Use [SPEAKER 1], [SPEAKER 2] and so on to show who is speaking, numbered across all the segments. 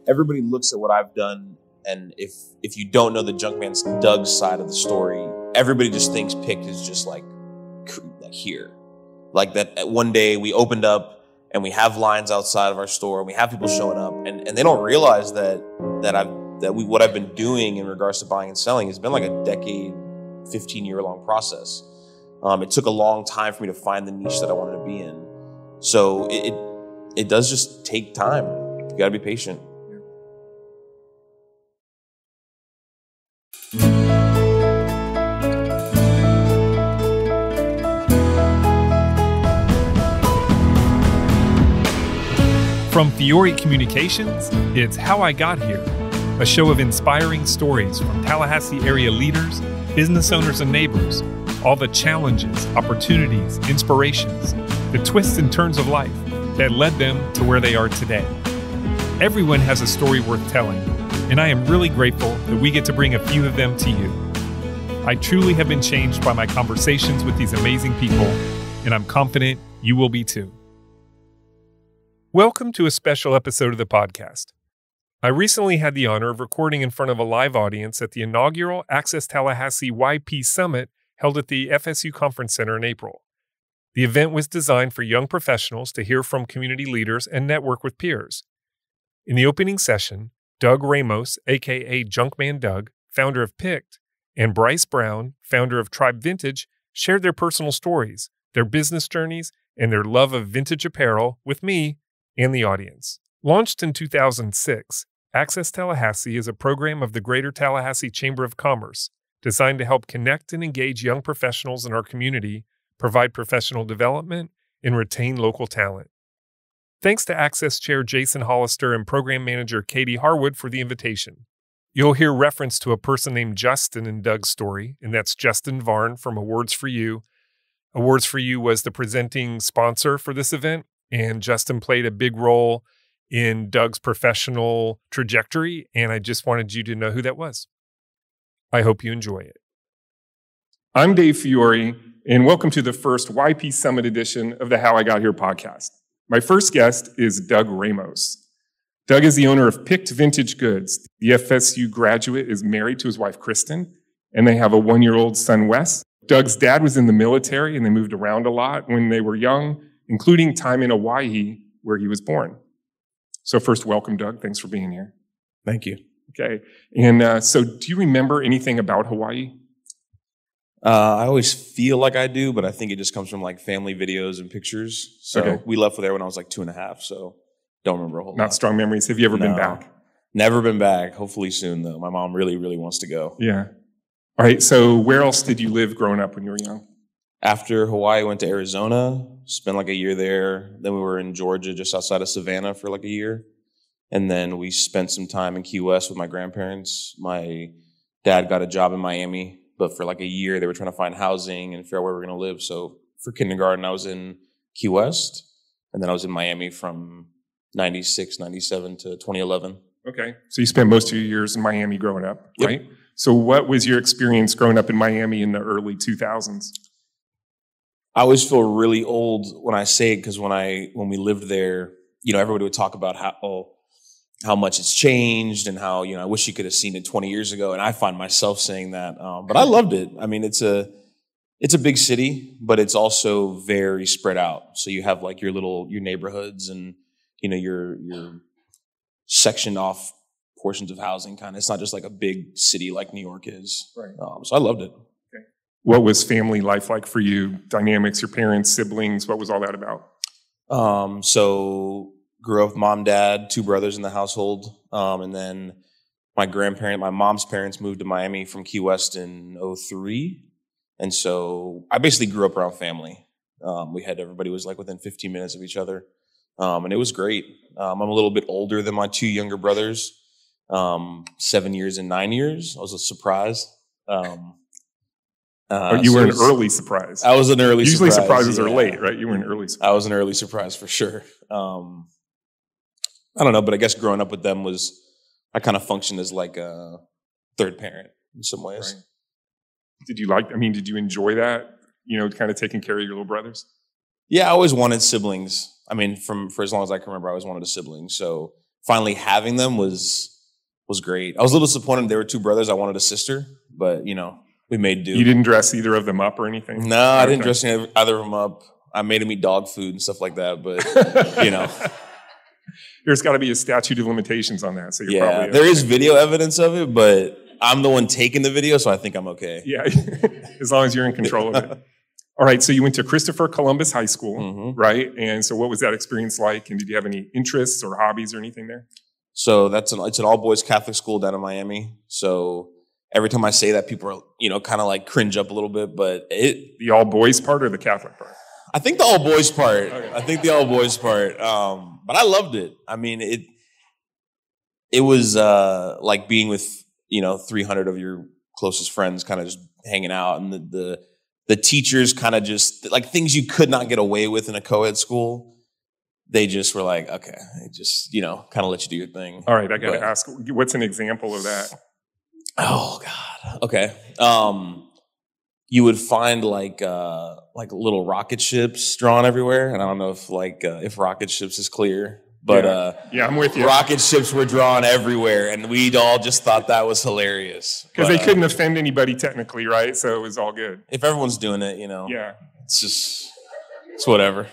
[SPEAKER 1] everybody looks at what I've done, and if you don't know the Junkman's Doug's side of the story, everybody just thinks Picked is just like here. Like that one day we opened up and we have lines outside of our store and we have people showing up, and they don't realize that what I've been doing in regards to buying and selling has been like a decade, 15-year long process. It took a long time for me to find the niche that I wanted to be in. So it does just take time. You gotta be patient.
[SPEAKER 2] From Fiore Communications, it's How I Got Here, a show of inspiring stories from Tallahassee area leaders, business owners, and neighbors. All the challenges, opportunities, inspirations, the twists and turns of life that led them to where they are today. Everyone has a story worth telling, and I am really grateful that we get to bring a few of them to you. I truly have been changed by my conversations with these amazing people, and I'm confident you will be too. Welcome to a special episode of the podcast. I recently had the honor of recording in front of a live audience at the inaugural Access Tallahassee YP Summit held at the FSU Conference Center in April. The event was designed for young professionals to hear from community leaders and network with peers. In the opening session, Doug Ramos, aka Junkman Doug, founder of Picked, and Bryce Brown, founder of Tribe Vintage, shared their personal stories, their business journeys, and their love of vintage apparel with me and the audience. Launched in 2006, Access Tallahassee is a program of the Greater Tallahassee Chamber of Commerce designed to help connect and engage young professionals in our community, provide professional development, and retain local talent. Thanks to Access Chair Jason Hollister and Program Manager Katie Harwood for the invitation. You'll hear reference to a person named Justin in Doug's story, and that's Justin Varn from Awards for You. Awards for You was the presenting sponsor for this event, and Justin played a big role in Doug's professional trajectory, and I just wanted you to know who that was. I hope you enjoy it. I'm Dave Fiore, and welcome to the first YP Summit edition of the How I Got Here podcast. My first guest is Doug Ramos. Doug is the owner of Picked Vintage Goods. The FSU graduate is married to his wife, Kristen, and they have a 1-year-old son, Wes. Doug's dad was in the military, and they moved around a lot when they were young, including time in Hawaii, where he was born. So first, welcome, Doug. Thanks for being here.
[SPEAKER 1] Thank you.
[SPEAKER 2] Okay. And so do you remember anything about Hawaii?
[SPEAKER 1] I always feel like I do, but I think it just comes from like family videos and pictures. So we left there when I was like 2.5, so don't remember a whole lot.
[SPEAKER 2] Not strong memories. Have you ever been back?
[SPEAKER 1] Never been back. Hopefully soon, though. My mom really, really wants to go.
[SPEAKER 2] Yeah. All right. So where else did you live growing up when you were young?
[SPEAKER 1] After Hawaii, I went to Arizona, spent like a year there. Then we were in Georgia, just outside of Savannah for like a year. And then we spent some time in Key West with my grandparents. My dad got a job in Miami, but for like a year, they were trying to find housing and figure out where we were going to live. So for kindergarten, I was in Key West, and then I was in Miami from 96, 97 to 2011.
[SPEAKER 2] Okay. So you spent most of your years in Miami growing up,
[SPEAKER 1] Yep.
[SPEAKER 2] right? So what was your experience growing up in Miami in the early 2000s?
[SPEAKER 1] I always feel really old when I say it, because when we lived there, everybody would talk about how much it's changed and how, I wish you could have seen it 20 years ago. And I find myself saying that, but I loved it. I mean, it's a big city, but it's also very spread out. So you have like your neighborhoods and, your sectioned off portions of housing kind of. It's not just like a big city like New York is.
[SPEAKER 2] Right.
[SPEAKER 1] So I loved it.
[SPEAKER 2] Okay. What was family life like for you? Dynamics, your parents, siblings, what was all that about?
[SPEAKER 1] So grew up with mom, dad, 2 brothers in the household. And then my mom's parents moved to Miami from Key West in 2003. And so I basically grew up around family. Everybody was like within 15 minutes of each other. And it was great. I'm a little bit older than my 2 younger brothers, 7 years and 9 years. I was a surprise.
[SPEAKER 2] You were an early surprise.
[SPEAKER 1] I was an early
[SPEAKER 2] Usually
[SPEAKER 1] surprise.
[SPEAKER 2] surprises are late, right? You were an early surprise.
[SPEAKER 1] I was an early surprise for sure. I don't know, but I guess growing up with them I kind of functioned as like a third parent in some ways.
[SPEAKER 2] Right. Did you enjoy that? Kind of taking care of your little brothers?
[SPEAKER 1] Yeah, I always wanted siblings. I mean, for as long as I can remember, I always wanted a sibling. So finally having them was great. I was a little disappointed. There were two brothers. I wanted a sister, but we made do.
[SPEAKER 2] You didn't dress either of them up or anything?
[SPEAKER 1] No, I didn't dress either of them up. I made them eat dog food and stuff like that, but
[SPEAKER 2] There's got to be a statute of limitations on that. So you're probably okay.
[SPEAKER 1] There is video evidence of it, but I'm the one taking the video, so I think I'm okay.
[SPEAKER 2] Yeah, as long as you're in control of it. All right, so you went to Christopher Columbus High School, right? And so what was that experience like? And did you have any interests or hobbies or anything there?
[SPEAKER 1] So it's an all-boys Catholic school down in Miami. So every time I say that, people are, kind of like cringe up a little bit, but
[SPEAKER 2] The all-boys part or the Catholic part?
[SPEAKER 1] I think the all-boys part.
[SPEAKER 2] Okay.
[SPEAKER 1] I think the all-boys part. But I loved it. I mean, it was like being with, 300 of your closest friends kind of just hanging out, and the teachers kind of just like things you could not get away with in a co-ed school. They just were like, okay, just, kind of let you do your thing.
[SPEAKER 2] All right. I got to ask, what's an example of that?
[SPEAKER 1] Oh God. Okay. You would find like little rocket ships drawn everywhere. And I don't know if rocket ships is clear, but
[SPEAKER 2] yeah, I'm with you.
[SPEAKER 1] Rocket ships were drawn everywhere, and we'd all just thought that was hilarious.
[SPEAKER 2] Because they couldn't offend anybody technically, right? So it was all good.
[SPEAKER 1] If everyone's doing it,
[SPEAKER 2] Yeah.
[SPEAKER 1] it's whatever.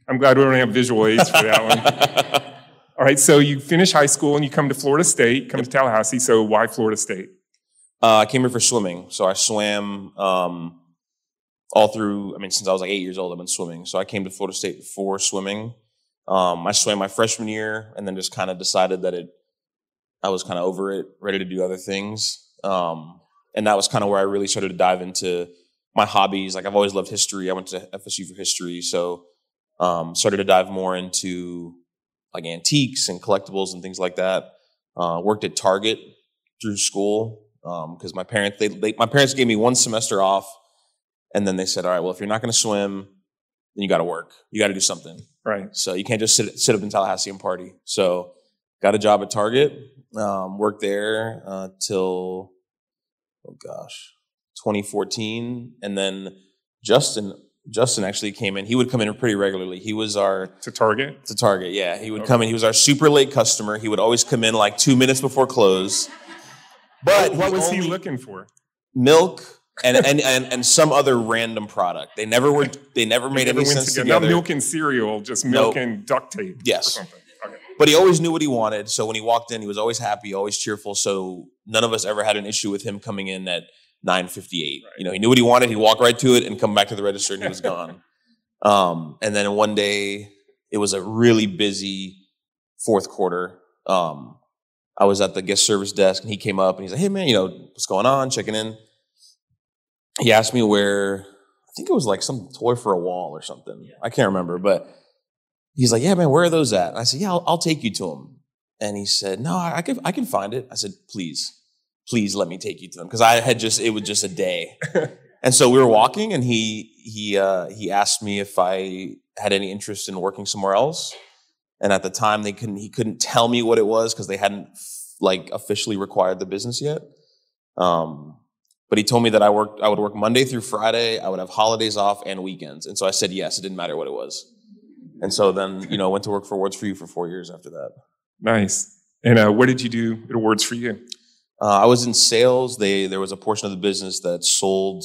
[SPEAKER 2] I'm glad we don't have visual aids for that one. All right, so you finish high school and you come to Florida State, to Tallahassee. So why Florida State?
[SPEAKER 1] I came here for swimming. So I swam all through, since I was like 8 years old, I've been swimming. So I came to Florida State for swimming. I swam my freshman year and then just kind of decided that I was kind of over it, ready to do other things. And that was kind of where I really started to dive into my hobbies. Like I've always loved history. I went to FSU for history. So started to dive more into like antiques and collectibles and things like that. Worked at Target through school because my parents gave me one semester off, and then they said, all right, well, if you're not going to swim, then you got to work. You got to do something.
[SPEAKER 2] Right.
[SPEAKER 1] So you can't just sit up in Tallahassee and party. So got a job at Target, worked there till, 2014. And then Justin actually came in. He would come in pretty regularly. He was
[SPEAKER 2] To Target,
[SPEAKER 1] yeah. He would come in. He was our super late customer. He would always come in like 2 minutes before close. But
[SPEAKER 2] what was he looking for?
[SPEAKER 1] Milk and some other random product. They never made any sense together.
[SPEAKER 2] Not milk and cereal, just milk and duct tape.
[SPEAKER 1] Yes.
[SPEAKER 2] Or something. Okay.
[SPEAKER 1] But he always knew what he wanted. So when he walked in, he was always happy, always cheerful. So none of us ever had an issue with him coming in at 9:58. Right. He knew what he wanted. He'd walk right to it and come back to the register, and he was gone. And then one day, it was a really busy fourth quarter. I was at the guest service desk, and he came up, and he's like, hey, man, what's going on? Checking in. He asked me where, I think it was like some toy for a wall or something. I can't remember, but he's like, yeah, man, where are those at? And I said, yeah, I'll take you to them. And he said, no, I can find it. I said, please let me take you to them. Because it was just a day. And so we were walking, and he asked me if I had any interest in working somewhere else. And at the time he couldn't tell me what it was because they hadn't like officially required the business yet. But he told me that I would work Monday through Friday. I would have holidays off and weekends. And so I said yes. It didn't matter what it was. And so then, went to work for Awards for You for 4 years after that.
[SPEAKER 2] Nice. And what did you do at Awards for You?
[SPEAKER 1] I was in sales. There was a portion of the business that sold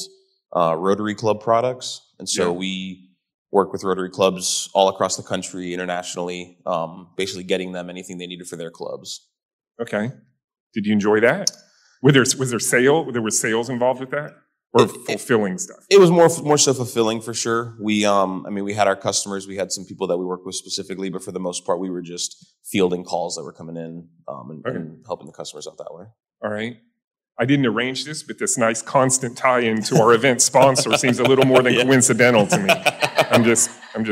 [SPEAKER 1] Rotary Club products. And so we work with Rotary clubs all across the country, internationally, basically getting them anything they needed for their clubs.
[SPEAKER 2] Okay. Did you enjoy that? Was there sales involved with that? Or fulfilling stuff? It was
[SPEAKER 1] more so fulfilling for sure. We had our customers, we had some people that we worked with specifically, but for the most part, we were just fielding calls that were coming in and helping the customers out that way.
[SPEAKER 2] All right. I didn't arrange this, but this nice constant tie-in to our event sponsor seems a little more than coincidental to me. I'm just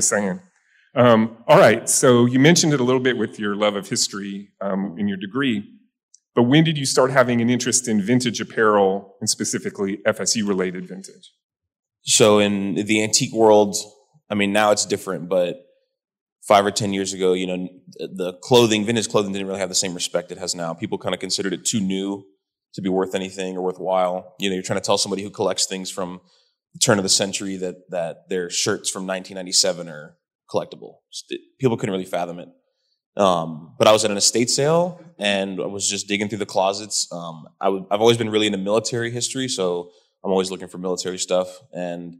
[SPEAKER 2] saying. All right. So you mentioned it a little bit with your love of history in your degree. But when did you start having an interest in vintage apparel and specifically FSU-related vintage?
[SPEAKER 1] So in the antique world, now it's different, but 5 or 10 years ago, the vintage clothing didn't really have the same respect it has now. People kind of considered it too new to be worth anything or worthwhile. You're trying to tell somebody who collects things from the turn of the century that their shirts from 1997 are collectible. People couldn't really fathom it. But I was at an estate sale and I was just digging through the closets. I've always been really into military history, so I'm always looking for military stuff. And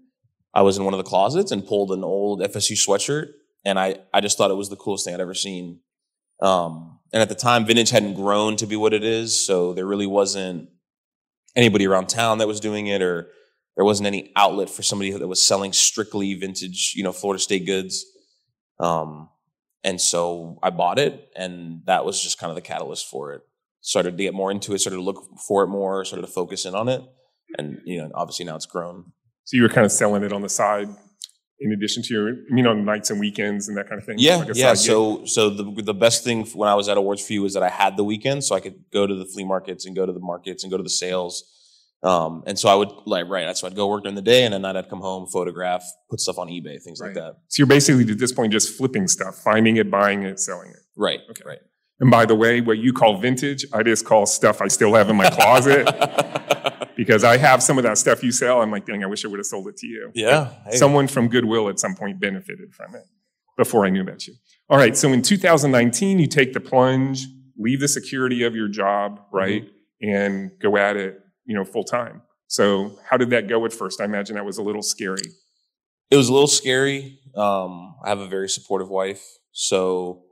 [SPEAKER 1] I was in one of the closets and pulled an old FSU sweatshirt, and I just thought it was the coolest thing I'd ever seen. And at the time, vintage hadn't grown to be what it is, so there really wasn't anybody around town that was doing it, or there wasn't any outlet for somebody that was selling strictly vintage, Florida State goods. And so I bought it, and that was just kind of the catalyst for it. Started to get more into it, started to look for it more, started to focus in on it. And, obviously now it's grown.
[SPEAKER 2] So you were kind of selling it on the side in addition to on nights and weekends and that kind of thing?
[SPEAKER 1] Yeah, yeah. So the best thing when I was at Awards for You was that I had the weekends, so I could go to the flea markets and go to the markets and go to the sales. And so I would so I'd go work during the day, and at night I'd come home, photograph, put stuff on eBay, things like that.
[SPEAKER 2] So you're basically at this point just flipping stuff, finding it, buying it, selling it.
[SPEAKER 1] Right.
[SPEAKER 2] Okay.
[SPEAKER 1] Right.
[SPEAKER 2] And by the way, what you call vintage, I just call stuff I still have in my closet because I have some of that stuff you sell. I'm like, dang, I wish I would have sold it to you.
[SPEAKER 1] Yeah. Hey.
[SPEAKER 2] Someone from Goodwill at some point benefited from it before I knew about you. All right. So in 2019, you take the plunge, leave the security of your job, right? Mm-hmm. And go at it, full time. So how did that go at first? I imagine that was a little scary.
[SPEAKER 1] It was a little scary. I have a very supportive wife. So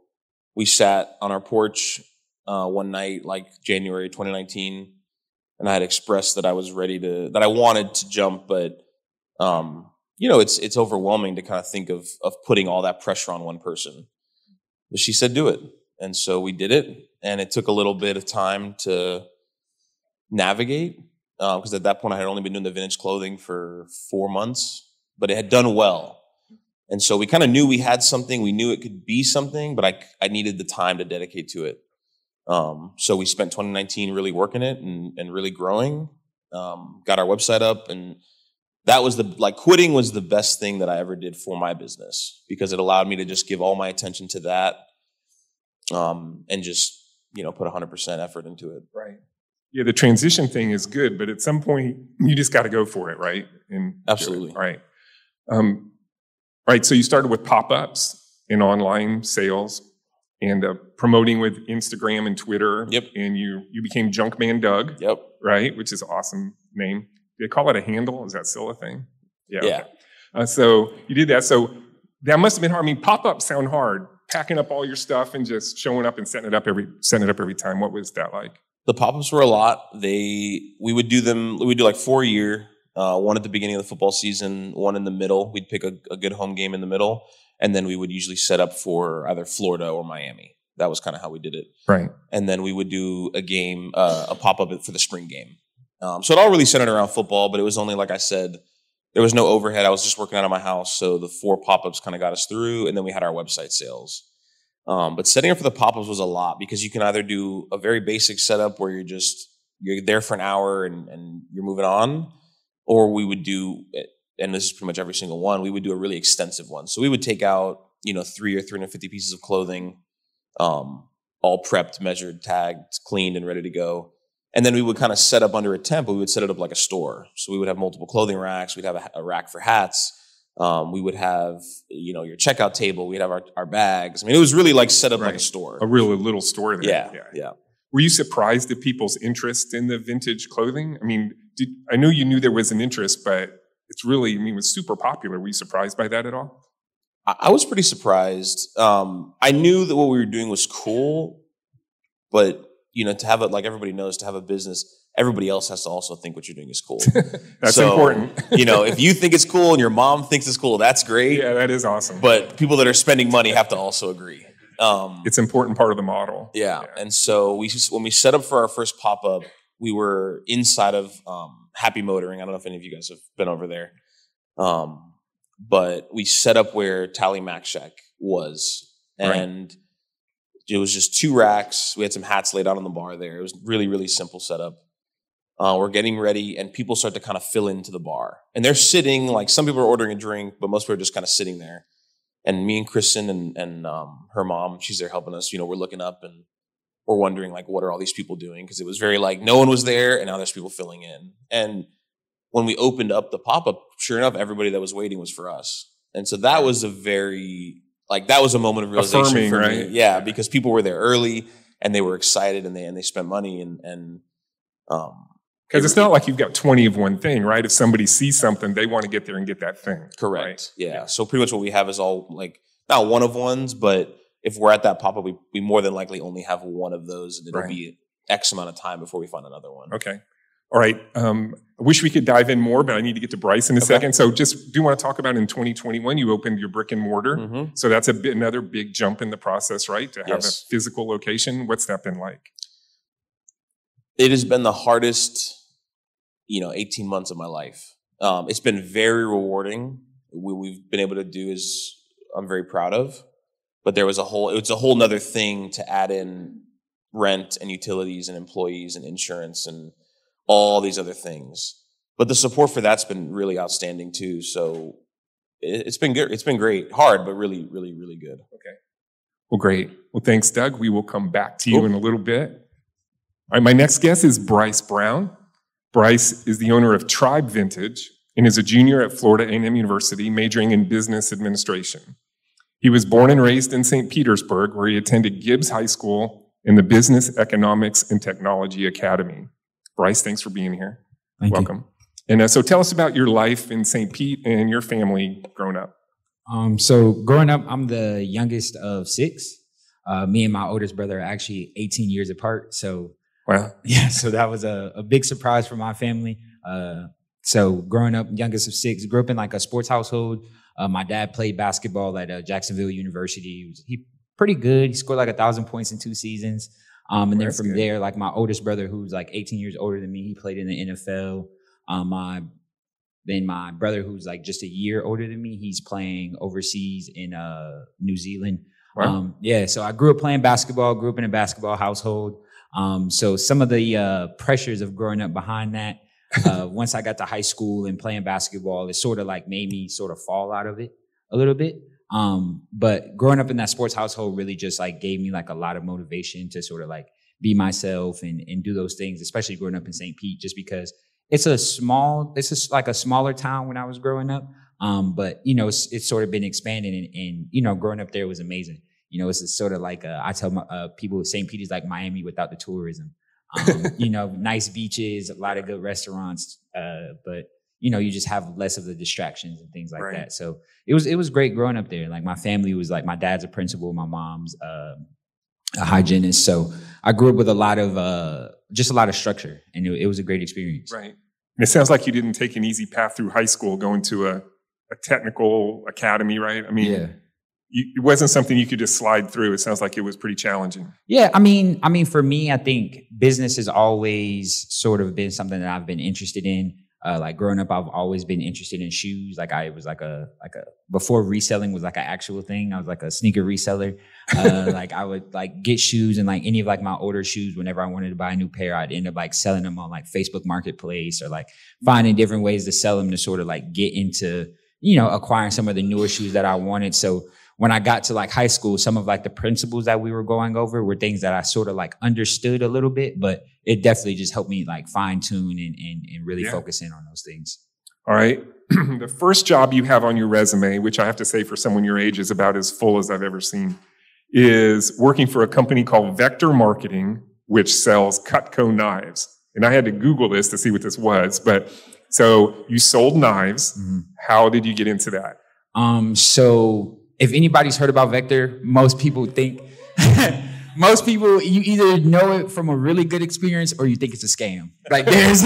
[SPEAKER 1] we sat on our porch one night, like January 2019, and I had expressed that I was that I wanted to jump, but it's overwhelming to kind of think of putting all that pressure on one person. But she said, do it. And so we did it, and it took a little bit of time to navigate, because at that point I had only been doing the vintage clothing for 4 months, but it had done well. And so we kind of knew we had something. We knew it could be something, but I needed the time to dedicate to it. So we spent 2019 really working it and really growing, got our website up, and that was quitting was the best thing that I ever did for my business, because it allowed me to just give all my attention to that, and just, put 100% effort into it.
[SPEAKER 2] Right. Yeah, the transition thing is good, but at some point you just got to go for it, right? And
[SPEAKER 1] absolutely.
[SPEAKER 2] Right. Right. So you started with pop-ups and online sales and promoting with Instagram and Twitter.
[SPEAKER 1] Yep.
[SPEAKER 2] And you became Junkman Doug.
[SPEAKER 1] Yep.
[SPEAKER 2] Right, which is an awesome name. Do they call it a handle? Is that still a thing?
[SPEAKER 1] Yeah.
[SPEAKER 2] Okay. So you did that. So that must have been hard. I mean, pop-ups sound hard. Packing up all your stuff and just showing up and setting it up every time. What was that like?
[SPEAKER 1] The pop-ups were a lot. We would do like 4 a year. One at the beginning of the football season, one in the middle. We'd pick a good home game in the middle, and then we would usually set up for either Florida or Miami. That was kind of how we did it.
[SPEAKER 2] Right.
[SPEAKER 1] And then we would do a game, a pop-up for the spring game. So it all really centered around football, but it was only, like I said, there was no overhead. I was just working out of my house, so the 4 pop-ups kind of got us through, and then we had our website sales. But setting up for the pop-ups was a lot, because you can either do a very basic setup where you're there for an hour and you're moving on, or we would do, and this is pretty much every single one, we would do a really extensive one. So we would take out, 3 or 350 pieces of clothing, all prepped, measured, tagged, cleaned, and ready to go. And then we would kind of set up under a tent, but we would set it up like a store. So we would have multiple clothing racks. We'd have a rack for hats. We would have, your checkout table. We'd have our bags. I mean, it was really like set up like a store.
[SPEAKER 2] A real little store there.
[SPEAKER 1] Yeah.
[SPEAKER 2] Were you surprised at people's interest in the vintage clothing? I mean, I know you knew there was an interest, but it's really, it was super popular. Were you surprised by that at all?
[SPEAKER 1] I was pretty surprised. I knew that what we were doing was cool, but, to have it, like everybody knows, to have a business, everybody else has to also think what you're doing is cool.
[SPEAKER 2] That's important.
[SPEAKER 1] If you think it's cool and your mom thinks it's cool, that's great.
[SPEAKER 2] Yeah, that is awesome.
[SPEAKER 1] But people that are spending money have to also agree.
[SPEAKER 2] It's an important part of the model.
[SPEAKER 1] Yeah. And so when we set up for our first pop-up, we were inside of Happy Motoring. I don't know if any of you guys have been over there. But we set up where Tally Mac Shack was. And it was just 2 racks. We had some hats laid out on the bar there. It was really, really simple setup. We're getting ready, and people start to kind of fill into the bar. And they're sitting, like some people are ordering a drink, but most people are just kind of sitting there. And me and Kristen and her mom, she's there helping us. We're looking up and we're wondering, like, what are all these people doing? Because it was very like no one was there, and now there's people filling in. And when we opened up the pop-up, sure enough, everybody that was waiting was for us. And so that was a very like that was a moment of realization
[SPEAKER 2] Affirming,
[SPEAKER 1] for
[SPEAKER 2] right?
[SPEAKER 1] me. Yeah, because people were there early and they were excited and they spent money
[SPEAKER 2] because it's not like you've got 20 of one thing, right? If somebody sees something, they want to get there and get that thing.
[SPEAKER 1] correct.
[SPEAKER 2] Right?
[SPEAKER 1] Yeah. So pretty much what we have is all like not one of ones, but if we're at that pop-up, we more than likely only have one of those, and it'll be X amount of time before we find another one.
[SPEAKER 2] Okay. All right. I wish we could dive in more, but I need to get to Bryce in a second. So just do want to talk about in 2021, you opened your brick and mortar.
[SPEAKER 1] Mm-hmm.
[SPEAKER 2] So that's another big jump in the process, right? To have a physical location. What's that been like?
[SPEAKER 1] It has been the hardest, 18 months of my life. It's been very rewarding. What we've been able to do is I'm very proud of, but it's a whole nother thing to add in rent and utilities and employees and insurance and all these other things. But the support for that's been really outstanding too. So it's been good. It's been great. Hard, but really, really, really good.
[SPEAKER 2] Okay. Well, great. Well, thanks, Doug. We will come back to you in a little bit. All right, my next guest is Bryce Brown. Bryce is the owner of Tribe Vintage and is a junior at Florida A&M University, majoring in business administration. He was born and raised in St. Petersburg, where he attended Gibbs High School and the Business, Economics, and Technology Academy. Bryce, thanks for being here. Welcome. And so tell us about your life in St. Pete and your family growing up.
[SPEAKER 3] So growing up, I'm the youngest of 6. Me and my oldest brother are actually 18 years apart. So
[SPEAKER 2] wow.
[SPEAKER 3] Yeah, so that was a big surprise for my family. So growing up, youngest of 6, grew up in like a sports household. My dad played basketball at Jacksonville University. He pretty good. He scored like 1,000 points in 2 seasons. And then from there, like my oldest brother, who's like 18 years older than me, he played in the NFL. Then my brother, who's like just a year older than me, he's playing overseas in New Zealand.
[SPEAKER 2] Wow.
[SPEAKER 3] So I grew up playing basketball, grew up in a basketball household. So some of the pressures of growing up behind that, once I got to high school and playing basketball, it sort of like made me sort of fall out of it a little bit. But growing up in that sports household really just like gave me like a lot of motivation to sort of like be myself and do those things, especially growing up in St. Pete, just because it's like a smaller town when I was growing up. But it's sort of been expanding and growing up there was amazing. It's sort of like, I tell my people St. Pete is like Miami without the tourism. Nice beaches, a lot of good restaurants, but you just have less of the distractions and things like that. So it was great growing up there. Like my family was like, my dad's a principal, my mom's a hygienist. So I grew up with a lot of structure, and it was a great experience.
[SPEAKER 2] Right. And it sounds like you didn't take an easy path through high school, going to a technical academy, right? I mean, it wasn't something you could just slide through. It sounds like it was pretty challenging.
[SPEAKER 3] Yeah. I mean, for me, I think business has always sort of been something that I've been interested in. Like growing up, I've always been interested in shoes. Like I was before reselling was like an actual thing. I was like a sneaker reseller. Like I would like get shoes and like any of like my older shoes, whenever I wanted to buy a new pair, I'd end up like selling them on like Facebook Marketplace or like finding different ways to sell them to sort of like get into, acquiring some of the newer shoes that I wanted. So when I got to like high school, some of like the principles that we were going over were things that I sort of like understood a little bit, but it definitely just helped me like fine tune and really focus in on those things.
[SPEAKER 2] All right. The first job you have on your resume, which I have to say for someone your age is about as full as I've ever seen, is working for a company called Vector Marketing, which sells Cutco knives. And I had to Google this to see what this was. But so you sold knives. Mm-hmm. How did you get into that?
[SPEAKER 3] So if anybody's heard about Vector, most people you either know it from a really good experience or you think it's a scam. Like there's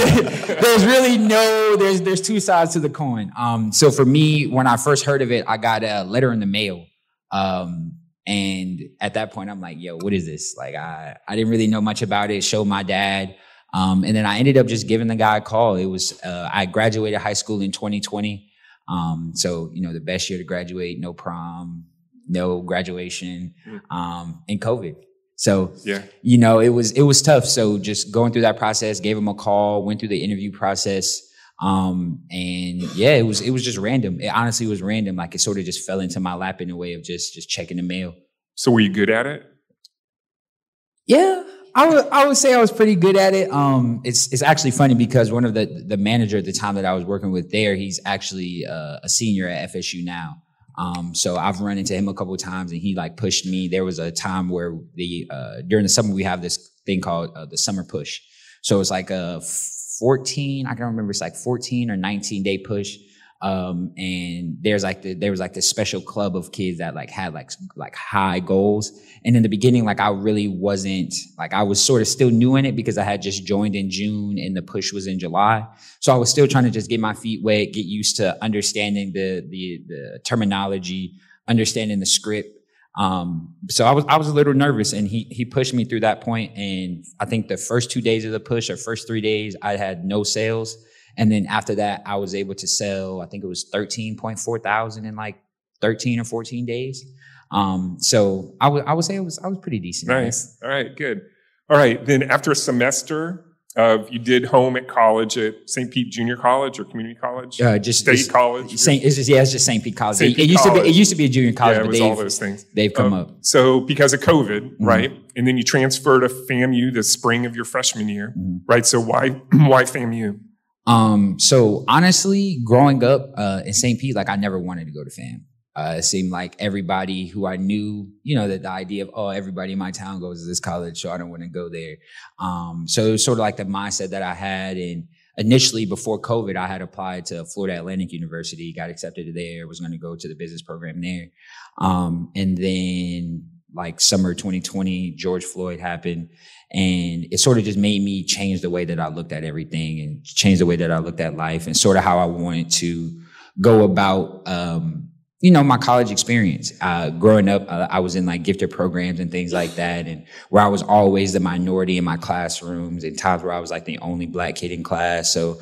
[SPEAKER 3] really there's 2 sides to the coin. So for me, when I first heard of it, I got a letter in the mail. And at that point I'm like, yo, what is this? Like I didn't really know much about it, showed my dad. And then I ended up just giving the guy a call. It was, I graduated high school in 2020. So, the best year to graduate, no prom, no graduation, and COVID. So, it was tough. So just going through that process, gave him a call, went through the interview process. It was just random. It honestly was random. Like it sort of just fell into my lap in a way of just checking the mail.
[SPEAKER 2] So were you good at it?
[SPEAKER 3] Yeah. I would say I was pretty good at it. It's actually funny because one of the manager at the time that I was working with there, he's actually a senior at FSU now. So I've run into him a couple of times and he like pushed me. There was a time where during the summer, we have this thing called the summer push. So it's like a 14, I can't remember, it's like 14 or 19 day push. And there was like this special club of kids that like had like high goals. And in the beginning, like I really wasn't, like I was sort of still new in it because I had just joined in June and the push was in July. So I was still trying to just get my feet wet, get used to understanding the terminology, understanding the script. So I was a little nervous and he pushed me through that point. And I think the first 2 days of the push or first 3 days, I had no sales. And then after that, I was able to sell, I think it was 13.4 thousand in like 13 or 14 days. So I would say I was pretty decent.
[SPEAKER 2] Nice. All right, good. All right. Then after a semester you did home at college at St. Pete Junior College or community college?
[SPEAKER 3] Just
[SPEAKER 2] state college.
[SPEAKER 3] It's just St. Pete College.
[SPEAKER 2] St. Pete
[SPEAKER 3] It used to be a junior college,
[SPEAKER 2] yeah, it
[SPEAKER 3] but
[SPEAKER 2] was all those things.
[SPEAKER 3] They've come up.
[SPEAKER 2] So because of COVID, right? And then you transferred to FAMU the spring of your freshman year, right? So why FAMU?
[SPEAKER 3] So honestly, growing up in St. Pete, like I never wanted to go to FAM. It seemed like everybody who I knew, that the idea of, everybody in my town goes to this college, so I don't want to go there. So it was sort of like the mindset that I had. And initially before COVID, I had applied to Florida Atlantic University, got accepted there, was going to go to the business program there. And then like summer 2020, George Floyd happened. And it sort of just made me change the way that I looked at everything and change the way that I looked at life and sort of how I wanted to go about, my college experience. Growing up, I was in like gifted programs and things like that. And where I was always the minority in my classrooms and times where I was like the only black kid in class. So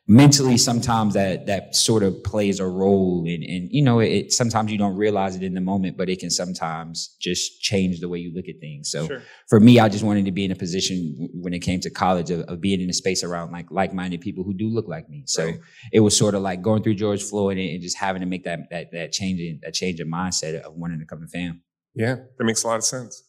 [SPEAKER 3] mentally, sometimes that sort of plays a role and sometimes you don't realize it in the moment, but it can sometimes just change the way you look at things. So For me, I just wanted to be in a position when it came to college of being in a space around like-minded people who do look like me. So It was sort of like going through George Floyd and just having to make that change in mindset of wanting to come to FAM.
[SPEAKER 2] Yeah, that makes a lot of sense.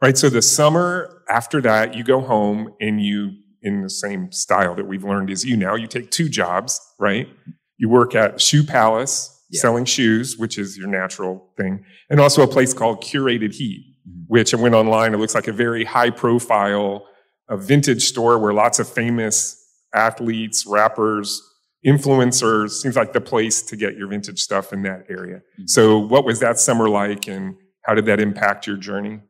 [SPEAKER 2] Right. So the summer after that, you go home and you, in the same style that we've learned as you now, you take two jobs, right? You work at Shoe Palace, selling shoes, which is your natural thing, and also a place called Curated Heat, which I went online. It looks like a very high profile, a vintage store where lots of famous athletes, rappers, influencers, seems like the place to get your vintage stuff in that area. So what was that summer like and how did that impact your journey?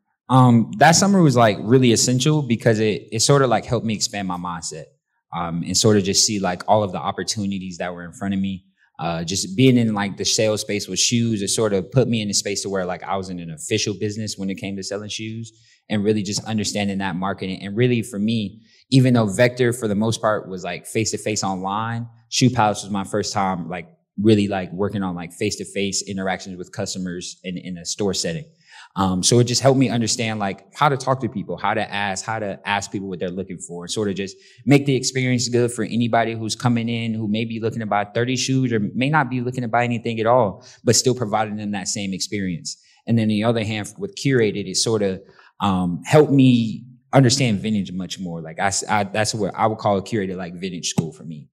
[SPEAKER 3] That summer was like really essential because it sort of like helped me expand my mindset, and sort of just see like all of the opportunities that were in front of me. Just being in like the sales space with shoes, it sort of put me in a space to where like I was in an official business when it came to selling shoes and really just understanding that marketing. And really for me, even though Vector for the most part was like face-to-face online, Shoe Palace was my first time like really like working on like face-to-face interactions with customers in a store setting. So it just helped me understand like how to talk to people, how to ask people what they're looking for, and sort of just make the experience good for anybody who's coming in who may be looking to buy 30 shoes or may not be looking to buy anything at all, but still providing them that same experience. And then on the other hand, with Curated, it sort of helped me understand vintage much more. Like that's what I would call Curated like vintage school for me.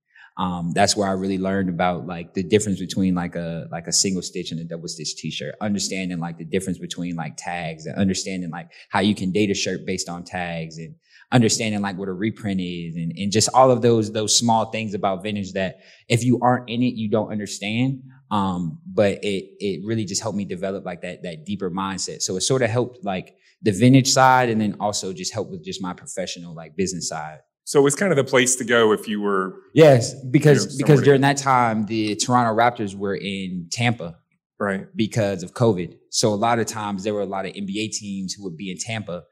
[SPEAKER 3] That's where I really learned about like the difference between like a single stitch and a double stitch t-shirt, understanding like the difference between like tags and understanding like how you can date a shirt based on tags and understanding like what a reprint is and just all of those small things about vintage that if you aren't in it, you don't understand. But it really just helped me develop like that deeper mindset. So it sort of helped like the vintage side and then also just helped with just my professional like business side.
[SPEAKER 2] So it's kind of the place to go if you were.
[SPEAKER 3] Yes, because during that time, the Toronto Raptors were in Tampa.
[SPEAKER 2] Right.
[SPEAKER 3] Because of COVID. So a lot of times there were a lot of NBA teams who would be in Tampa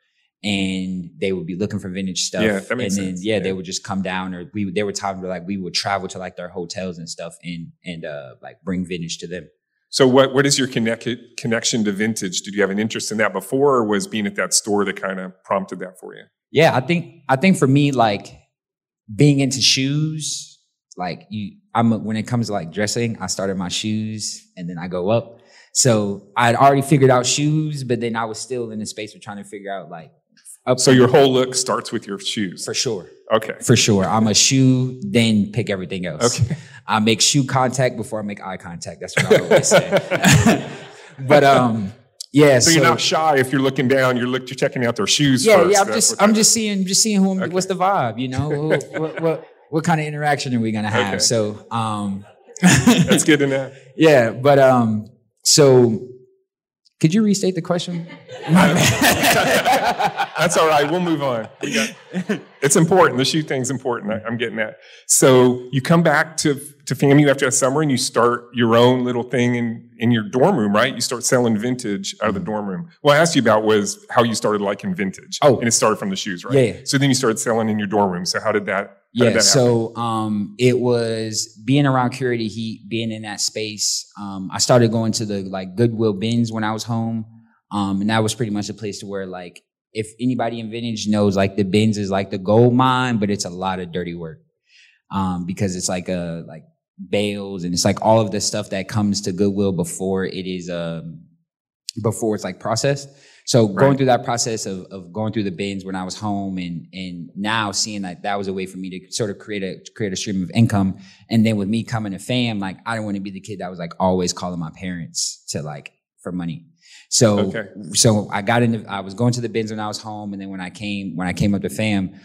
[SPEAKER 3] and they would be looking for vintage stuff.
[SPEAKER 2] Yeah, that makes sense.
[SPEAKER 3] They would just come down or there were times where like we would travel to like their hotels and stuff and like bring vintage to them.
[SPEAKER 2] So what is your connection to vintage? Did you have an interest in that before or was being at that store that kind of prompted that for you?
[SPEAKER 3] Yeah, I think for me, like being into shoes, like when it comes to like dressing, I started my shoes and then I go up. So I'd already figured out shoes, but then I was still in the space of trying to figure out like up.
[SPEAKER 2] So your whole look starts with your shoes.
[SPEAKER 3] For sure.
[SPEAKER 2] Okay.
[SPEAKER 3] For sure. I'm a shoe, then pick everything else.
[SPEAKER 2] Okay.
[SPEAKER 3] I make shoe contact before I make eye contact. That's what I always say. But yeah.
[SPEAKER 2] So you're not shy if you're looking down. You're checking out their shoes.
[SPEAKER 3] Yeah,
[SPEAKER 2] first.
[SPEAKER 3] yeah. I'm just seeing who. Okay. What's the vibe? You know, what kind of interaction are we gonna have? Okay. So
[SPEAKER 2] that's good to know.
[SPEAKER 3] Yeah, but so could you restate the question?
[SPEAKER 2] That's all right. We'll move on. It's important. The shoe thing's important. I'm getting that. So you come back to FAMU after that summer and you start your own little thing in your dorm room, right? You start selling vintage out of the dorm room. What I asked you about was how you started liking vintage.
[SPEAKER 3] Oh.
[SPEAKER 2] And it started from the shoes, right?
[SPEAKER 3] Yeah.
[SPEAKER 2] So then you started selling in your dorm room. So how did that happen?
[SPEAKER 3] So it was being around curated heat, being in that space. I started going to the like Goodwill bins when I was home. And that was pretty much a place to where like, if anybody in vintage knows, like the bins is like the gold mine, but it's a lot of dirty work. Because it's like bales and it's like all of the stuff that comes to Goodwill before it is, before it's like processed. So going through that process of going through the bins when I was home and now seeing that was a way for me to sort of create a stream of income. And then with me coming to FAM, like I didn't want to be the kid that was like always calling my parents to like for money. So I was going to the bins when I was home. And then when I came up to FAM,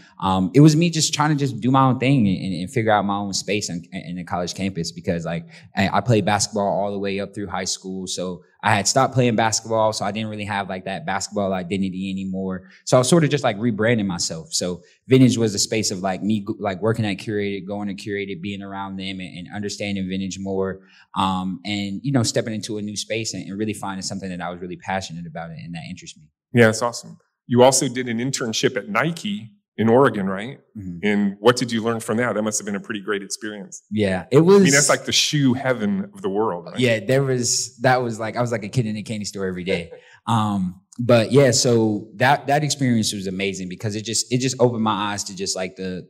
[SPEAKER 3] it was me just trying to just do my own thing and figure out my own space in the college campus because like I played basketball all the way up through high school. So I had stopped playing basketball. So I didn't really have like that basketball identity anymore. So I was sort of just like rebranding myself. So vintage was the space of like me, like working at Curated, going to Curated, being around them and understanding vintage more. And, you know, stepping into a new space and really finding something that I was really passionate about and that interests me.
[SPEAKER 2] Yeah, that's awesome. You also did an internship at Nike in Oregon, right? Mm-hmm. And what did you learn from that? That must have been a pretty great experience.
[SPEAKER 3] Yeah, it was.
[SPEAKER 2] I mean, that's like the shoe heaven of the world, right?
[SPEAKER 3] Yeah, I was like a kid in a candy store every day. But yeah, so that experience was amazing because it just opened my eyes to just like the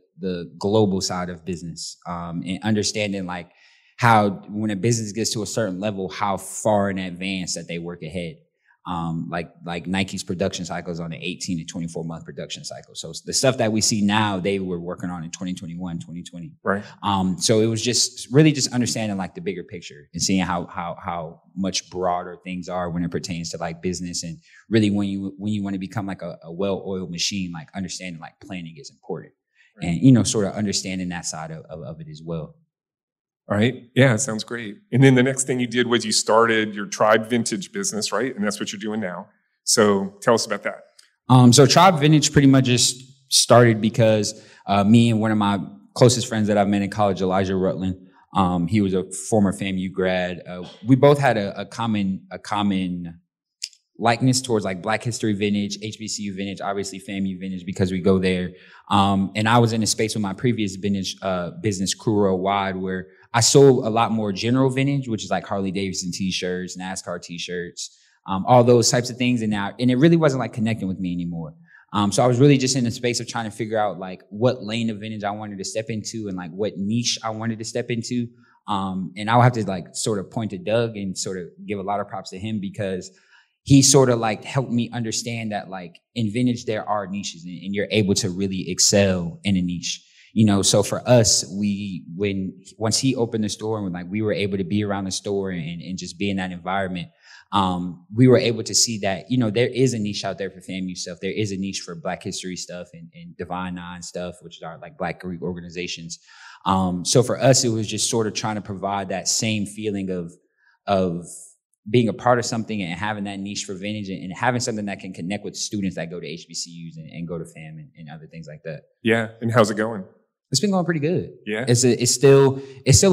[SPEAKER 3] global side of business, and understanding like how when a business gets to a certain level, how far in advance that they work ahead. Like Nike's production cycles on an 18 to 24 month production cycle. So the stuff that we see now, they were working on in 2021, 2020.
[SPEAKER 2] Right.
[SPEAKER 3] So it was just really just understanding like the bigger picture and seeing how much broader things are when it pertains to like business. And really when you want to become like a well-oiled machine, like understanding like planning is important. Right. And, you know, sort of understanding that side of it as well.
[SPEAKER 2] All right. Yeah, sounds great. And then the next thing you did was you started your Tribe Vintage business, right? And that's what you're doing now. So tell us about that.
[SPEAKER 3] So Tribe Vintage pretty much just started because me and one of my closest friends that I've met in college, Elijah Rutland, he was a former FAMU grad. We both had a common likeness towards like Black History Vintage, HBCU Vintage, obviously FAMU Vintage because we go there. And I was in a space with my previous vintage business, Crew Worldwide, where I sold a lot more general vintage, which is like Harley Davidson t-shirts, NASCAR t-shirts, all those types of things. And it really wasn't like connecting with me anymore. So I was really just in a space of trying to figure out like what lane of vintage I wanted to step into and like what niche I wanted to step into. And I'll have to like sort of point to Doug and sort of give a lot of props to him because he sort of like helped me understand that like in vintage, there are niches and you're able to really excel in a niche. You know, so for us, once he opened the store and like we were able to be around the store and just be in that environment, we were able to see that, you know, there is a niche out there for FAMU stuff. There is a niche for Black history stuff and Divine Nine stuff, which are like Black Greek organizations. So for us, it was just sort of trying to provide that same feeling of being a part of something and having that niche for vintage and having something that can connect with students that go to HBCUs and go to FAM and other things like that.
[SPEAKER 2] Yeah. And how's it going?
[SPEAKER 3] It's been going pretty good. Yeah. It's still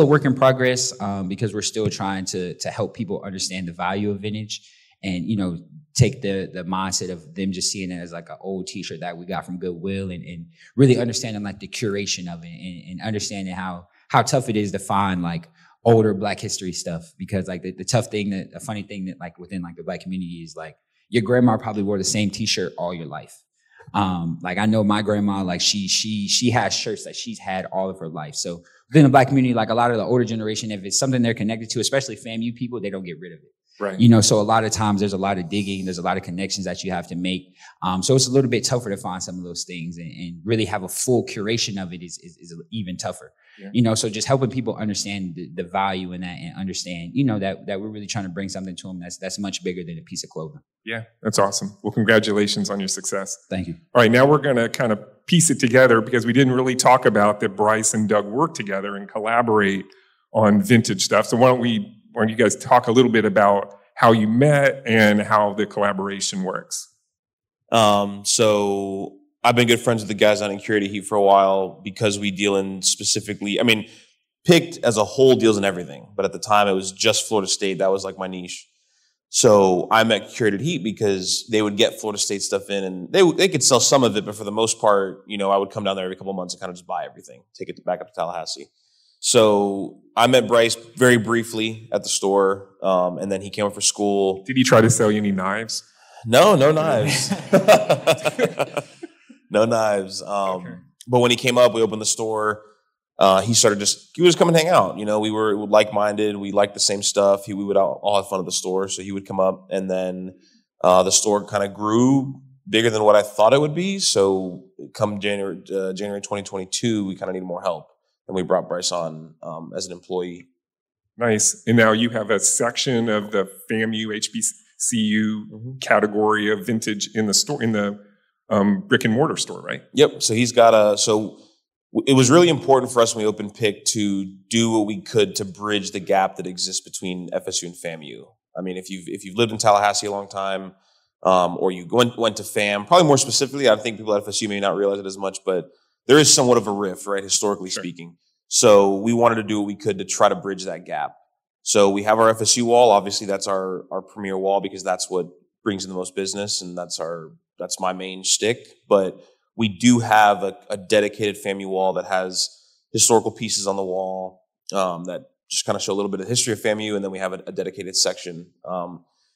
[SPEAKER 3] a work in progress, because we're still trying to help people understand the value of vintage and, you know, take the mindset of them just seeing it as like an old t-shirt that we got from Goodwill and really understanding like the curation of it and understanding how tough it is to find like older Black history stuff, because like the funny thing that like within like the Black community is like your grandma probably wore the same t-shirt all your life. Like I know my grandma, like she has shirts that she's had all of her life. So within the Black community, like a lot of the older generation, if it's something they're connected to, especially FAMU people, they don't get rid of it.
[SPEAKER 2] Right.
[SPEAKER 3] You know, so a lot of times there's a lot of digging, there's a lot of connections that you have to make. So it's a little bit tougher to find some of those things, and really have a full curation of it is even tougher. Yeah. You know, so just helping people understand the value in that, and understand, you know, that we're really trying to bring something to them that's much bigger than a piece of clothing.
[SPEAKER 2] Yeah, that's awesome. Well, congratulations on your success.
[SPEAKER 3] Thank you.
[SPEAKER 2] All right, now we're going to kind of piece it together, because we didn't really talk about that Bryce and Doug work together and collaborate on vintage stuff. So why don't you guys talk a little bit about how you met and how the collaboration works?
[SPEAKER 1] So I've been good friends with the guys out in Curated Heat for a while, because we deal in specifically, I mean, Picked as a whole deals in everything, but at the time it was just Florida State. That was like my niche. So I met Curated Heat because they would get Florida State stuff in, and they could sell some of it, but for the most part, you know, I would come down there every couple of months and kind of just buy everything, take it back up to Tallahassee. So I met Bryce very briefly at the store, and then he came up for school.
[SPEAKER 2] Did he try to sell you any knives?
[SPEAKER 1] No knives. No knives.
[SPEAKER 2] Okay.
[SPEAKER 1] But when he came up, we opened the store. He would just come and hang out. You know, we were like-minded. We liked the same stuff. We would all have fun at the store. So he would come up, and then the store kind of grew bigger than what I thought it would be. So come January 2022, we kind of needed more help, and we brought Bryce on as an employee.
[SPEAKER 2] Nice. And now you have a section of the FAMU HBCU category of vintage in the store, in the brick and mortar store, right?
[SPEAKER 1] Yep. So he's got it was really important for us when we opened Pick to do what we could to bridge the gap that exists between FSU and FAMU. I mean, if you've lived in Tallahassee a long time, or you went to FAM, probably more specifically, I think people at FSU may not realize it as much, but there is somewhat of a rift, right, historically speaking. So we wanted to do what we could to try to bridge that gap. So we have our FSU wall. Obviously, that's our premier wall, because that's what brings in the most business, and that's my main shtick. But we do have a dedicated FAMU wall that has historical pieces on the wall that just kind of show a little bit of the history of FAMU, and then we have a dedicated section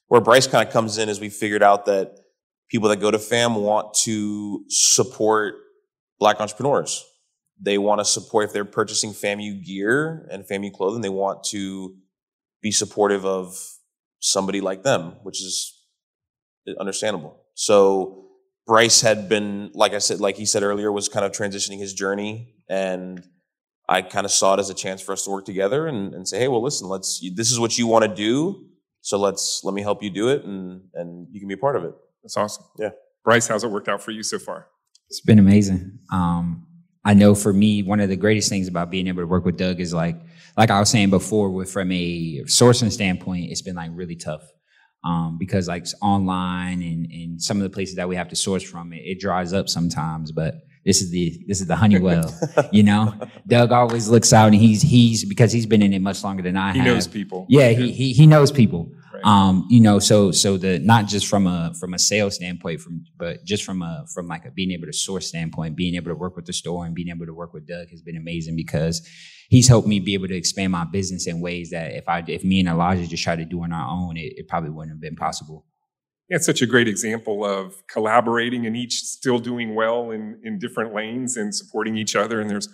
[SPEAKER 1] where Bryce kind of comes in, as we figured out that people that go to FAM want to support Black entrepreneurs. They want to support, if they're purchasing FAMU gear and FAMU clothing, they want to be supportive of somebody like them, which is understandable. So Bryce had been, like he said earlier, was kind of transitioning his journey, and I kind of saw it as a chance for us to work together and say, hey, well, listen, this is what you want to do, so let me help you do it, and you can be a part of it.
[SPEAKER 2] That's awesome.
[SPEAKER 1] Yeah.
[SPEAKER 2] Bryce, how's it worked out for you so far?
[SPEAKER 3] It's been amazing. I know for me, one of the greatest things about being able to work with Doug is like I was saying before, from a sourcing standpoint, it's been like really tough. Because like online and some of the places that we have to source from, it dries up sometimes, but this is the honey well, you know. Doug always looks out, and he's because he's been in it much longer than I have.
[SPEAKER 2] He knows people.
[SPEAKER 3] Yeah, he knows people.
[SPEAKER 2] Right.
[SPEAKER 3] You know, so the not just from a sales standpoint, but just from like a being able to source standpoint, being able to work with the store and being able to work with Doug has been amazing, because he's helped me be able to expand my business in ways that if me and Elijah just tried to do on our own, it probably wouldn't have been possible.
[SPEAKER 2] Yeah, it's such a great example of collaborating and each still doing well in different lanes and supporting each other. And there's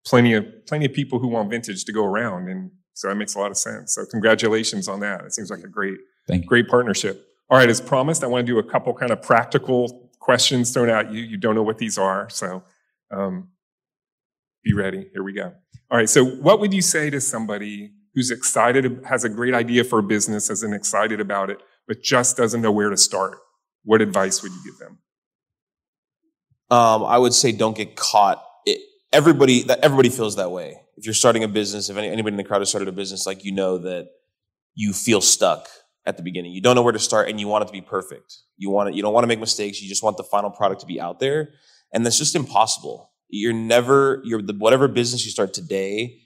[SPEAKER 2] plenty of people who want vintage to go around, and so that makes a lot of sense. So congratulations on that. It seems like a great partnership. All right, as promised, I want to do a couple kind of practical questions thrown at you. You don't know what these are, so be ready. Here we go. All right, so what would you say to somebody who's excited, has a great idea for a business, isn't excited about it, but just doesn't know where to start? What advice would you give them?
[SPEAKER 1] I would say don't get caught. Everybody feels that way. If you're starting a business, if anybody in the crowd has started a business, like, you know that you feel stuck at the beginning. You don't know where to start, and you want it to be perfect. You don't want to make mistakes. You just want the final product to be out there, and that's just impossible. Whatever business you start today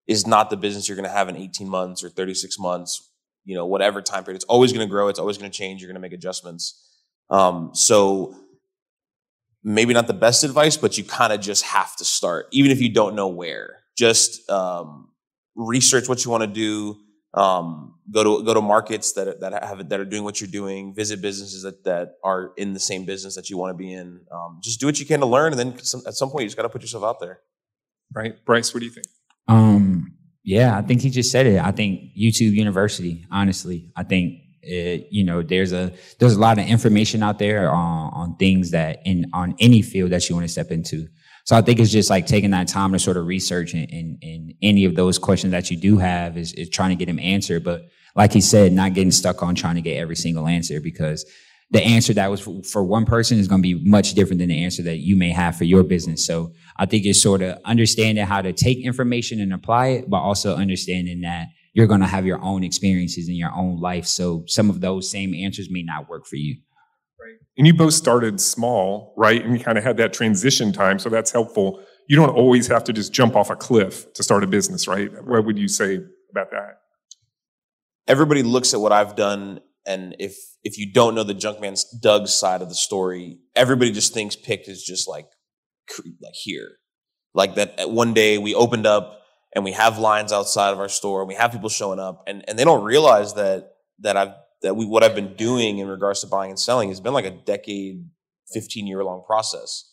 [SPEAKER 1] is not the business you're going to have in 18 months or 36 months, you know, whatever time period. It's always going to grow. It's always going to change. You're going to make adjustments. So maybe not the best advice, but you kind of just have to start, even if you don't know where. Just research what you want to do. Go to markets that are doing what you're doing. Visit businesses that are in the same business that you want to be in. Just do what you can to learn, and then at some point you just got to put yourself out there.
[SPEAKER 2] Right, Bryce, what do you think?
[SPEAKER 3] Yeah, I think he just said it. I think YouTube University. Honestly, I think There's a lot of information out there on things that on any field that you want to step into. So I think it's just like taking that time to sort of research and any of those questions that you do have is trying to get them answered. But like he said, not getting stuck on trying to get every single answer, because the answer that was for one person is going to be much different than the answer that you may have for your business. So I think it's sort of understanding how to take information and apply it, but also understanding that you're going to have your own experiences in your own life. So some of those same answers may not work for you.
[SPEAKER 2] Right. And you both started small, right? And you kind of had that transition time. So that's helpful. You don't always have to just jump off a cliff to start a business, right? What would you say about that?
[SPEAKER 1] Everybody looks at what I've done, and if you don't know the Junkman's Doug side of the story, everybody just thinks Picked is just like here. Like that one day we opened up and we have lines outside of our store and we have people showing up, and they don't realize that what I've been doing in regards to buying and selling has been like a decade, 15-year long process.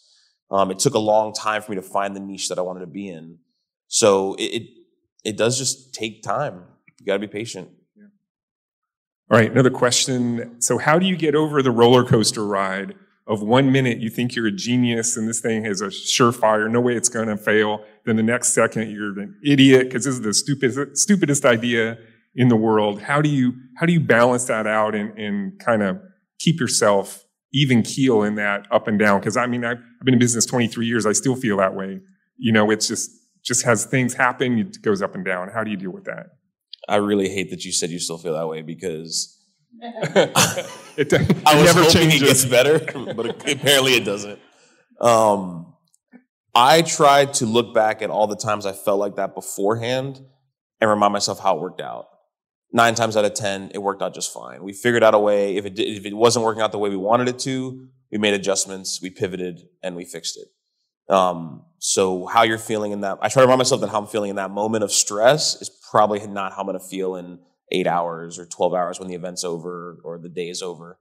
[SPEAKER 1] It took a long time for me to find the niche that I wanted to be in. So it does just take time. You got to be patient.
[SPEAKER 2] Yeah. All right, another question. So how do you get over the roller coaster ride of 1 minute you think you're a genius and this thing is a surefire, no way it's going to fail. Then the next second you're an idiot because this is the stupidest idea in the world. How do you balance that out and kind of keep yourself even keel in that up and down? Because I mean, I've been in business 23 years. I still feel that way. It's just as things happen, it goes up and down. How do you deal with that?
[SPEAKER 1] I really hate that you said you still feel that way, because
[SPEAKER 2] I
[SPEAKER 1] was hoping it gets better, but apparently it doesn't. I try to look back at all the times I felt like that beforehand and remind myself how it worked out. 9 times out of 10, it worked out just fine. We figured out a way. If it wasn't working out the way we wanted it to, we made adjustments, we pivoted, and we fixed it. So how you're feeling in that, I try to remind myself that how I'm feeling in that moment of stress is probably not how I'm going to feel in 8 hours or 12 hours when the event's over or the day is over.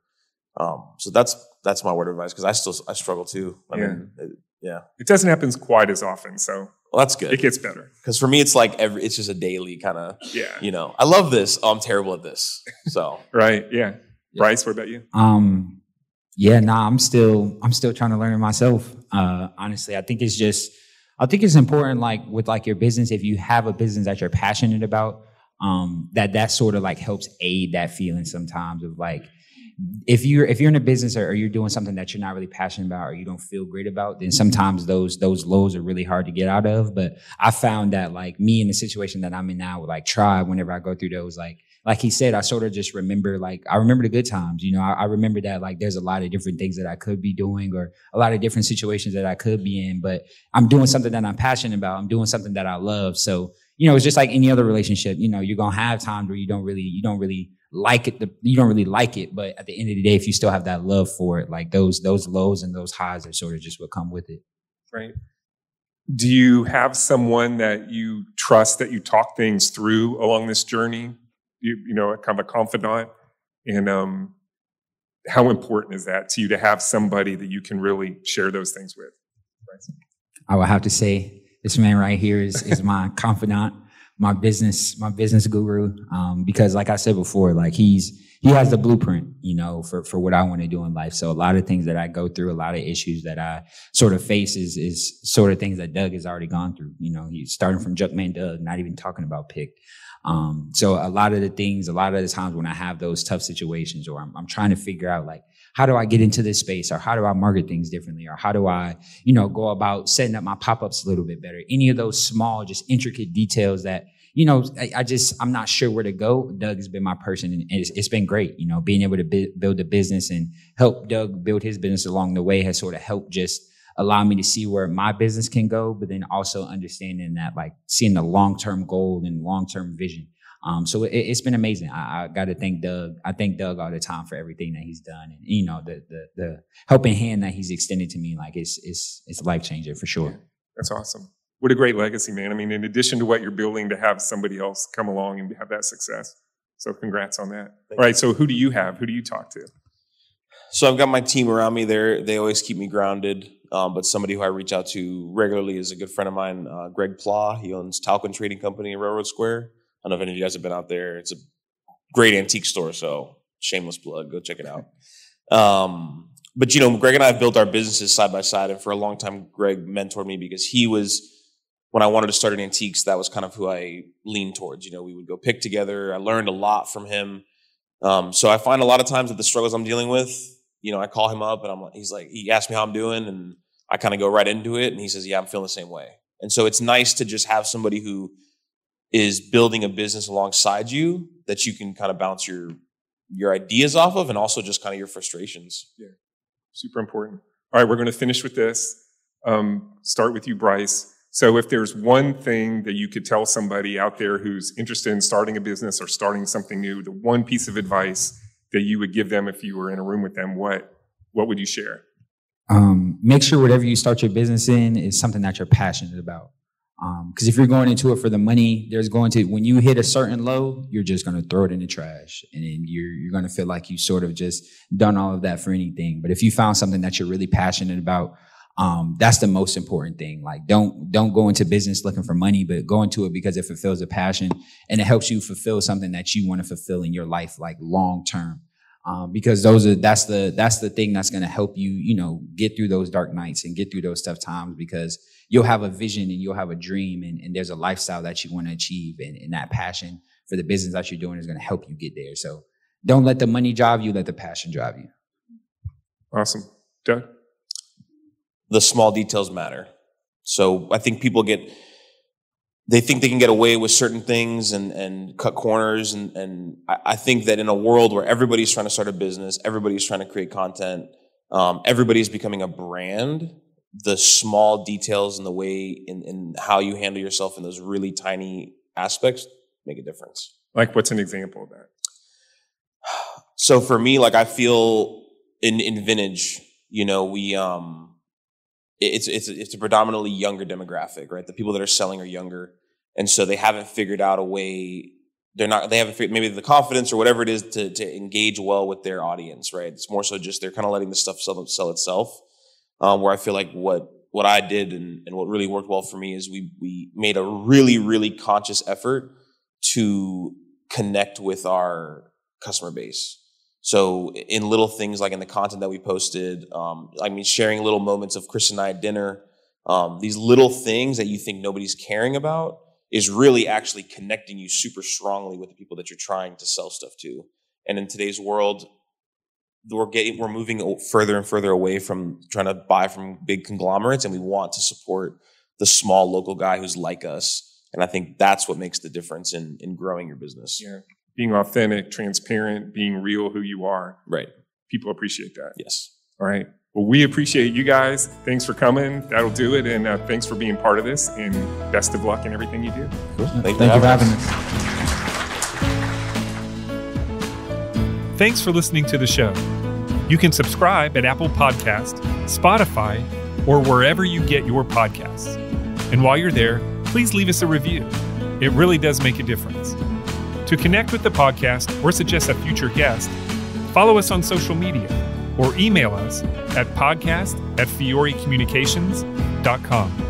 [SPEAKER 1] So that's my word of advice, because I struggle too. I mean,
[SPEAKER 2] it doesn't happen quite as often, so.
[SPEAKER 1] Well, that's good.
[SPEAKER 2] It gets better.
[SPEAKER 1] Because for me, it's like it's just a daily kind of, I love this. Oh, I'm terrible at this. So.
[SPEAKER 2] Right. Yeah. Bryce, what about you?
[SPEAKER 3] I'm still trying to learn myself. Honestly, I think it's important, like with like your business, if you have a business that you're passionate about, that sort of like helps aid that feeling sometimes of like, if you're in a business or you're doing something that you're not really passionate about or you don't feel great about, then sometimes those lows are really hard to get out of. But I found that like me in the situation that I'm in now with like Tribe, whenever I go through those, like he said, I sort of just remember, I remember the good times. I remember that like there's a lot of different things that I could be doing or a lot of different situations that I could be in, but I'm doing something that I'm passionate about. I'm doing something that I love. So, it's just like any other relationship. You're going to have times where you don't really like it, but at the end of the day, if you still have that love for it, like those lows and those highs are sort of just what come with it.
[SPEAKER 2] Right. Do you have someone that you trust, that you talk things through along this journey? Kind of a confidant? And how important is that to you to have somebody that you can really share those things with? Right.
[SPEAKER 3] I would have to say this man right here is my confidant, my business guru. Because like I said before, like he has the blueprint, for what I want to do in life. So a lot of things that I go through, a lot of issues that I sort of face is sort of things that Doug has already gone through. He's starting from Junkman Doug, not even talking about Picked. So a lot of the times when I have those tough situations or I'm trying to figure out like, how do I get into this space, or how do I market things differently, or how do I, go about setting up my pop-ups a little bit better? Any of those small, just intricate details that, I'm not sure where to go. Doug has been my person, and it's been great. Being able to build a business and help Doug build his business along the way has sort of helped just allow me to see where my business can go, but then also understanding that, like, seeing the long-term goal and long-term vision. So it's been amazing. I got to thank Doug. I thank Doug all the time for everything that he's done, and the helping hand that he's extended to me. Like it's a life changer for sure.
[SPEAKER 2] Yeah, that's awesome. What a great legacy, man. I mean, in addition to what you're building, to have somebody else come along and have that success. So congrats on that. All right. So who do you have? Who do you talk to?
[SPEAKER 1] So I've got my team around me. They always keep me grounded. But somebody who I reach out to regularly is a good friend of mine, Greg Pla. He owns Talcon Trading Company in Railroad Square. I don't know if any of you guys have been out there. It's a great antique store. So Shameless plug. Go check it out. But, you know, Greg and I have built our businesses side by side. And for a long time, Greg mentored me because he was, when I wanted to start an antiques, that was kind of who I leaned towards. You know, we would go pick together. I learned a lot from him. So I find a lot of times that the struggles I'm dealing with, you know, I call him up and I'm like, he asked me how I'm doing and I kind of go right into it. And he says, yeah, I'm feeling the same way. And so it's nice to just have somebody who is building a business alongside you that you can kind of bounce your ideas off of and also just kind of your frustrations.
[SPEAKER 2] Yeah, super important. All right, we're going to finish with this. Start with you, Bryce. So if there's one thing that you could tell somebody out there who's interested in starting a business or starting something new, the one piece of advice that you would give them if you were in a room with them, what would you share?
[SPEAKER 3] Make sure whatever you start your business in is something that you're passionate about. Because if you're going into it for the money, when you hit a certain low, you're just going to throw it in the trash. And then you're going to feel like you sort of just done all of that for anything. But if you found something that you're really passionate about, that's the most important thing. Like, don't go into business looking for money, but go into it because it fulfills a passion and it helps you fulfill something that you want to fulfill in your life, like long term. Because that's the thing that's going to help you, you know, get through those dark nights and get through those tough times, because you'll have a vision and you'll have a dream and there's a lifestyle that you want to achieve. And that passion for the business that you're doing is going to help you get there. So don't let the money drive you, let the passion drive you.
[SPEAKER 2] Awesome. Doug?
[SPEAKER 1] The small details matter. So I think people they think they can get away with certain things and cut corners. And I think that in a world where everybody's trying to start a business, everybody's trying to create content, everybody's becoming a brand, the small details and the way in how you handle yourself in those really tiny aspects make a difference. Like, what's an example of that? So for me, like, I feel in vintage, you know, we, it's a predominantly younger demographic, right? The people that are selling are younger. And so they haven't figured out a way, they haven't figured maybe the confidence or whatever it is to engage well with their audience, right? It's more so just they're kind of letting the stuff sell itself. Where I feel like what I did and what really worked well for me is we made a really, really conscious effort to connect with our customer base. So in little things like in the content that we posted, sharing little moments of Chris and I at dinner, these little things that you think nobody's caring about is really actually connecting you super strongly with the people that you're trying to sell stuff to. And in today's world, we're moving further and further away from trying to buy from big conglomerates, and we want to support the small local guy who's like us. And I think that's what makes the difference in growing your business.
[SPEAKER 2] Yeah. Being authentic, transparent, being real who you are.
[SPEAKER 1] Right.
[SPEAKER 2] People appreciate that.
[SPEAKER 1] Yes.
[SPEAKER 2] All right. Well, we appreciate you guys. Thanks for coming. That'll do it. And thanks for being part of this. And best of luck in everything you do.
[SPEAKER 1] Cool.
[SPEAKER 3] Thank you for having us.
[SPEAKER 2] Thanks for listening to the show. You can subscribe at Apple Podcast, Spotify, or wherever you get your podcasts. And while you're there, please leave us a review. It really does make a difference. To connect with the podcast or suggest a future guest, follow us on social media or email us at podcast@fiorecommunications.com.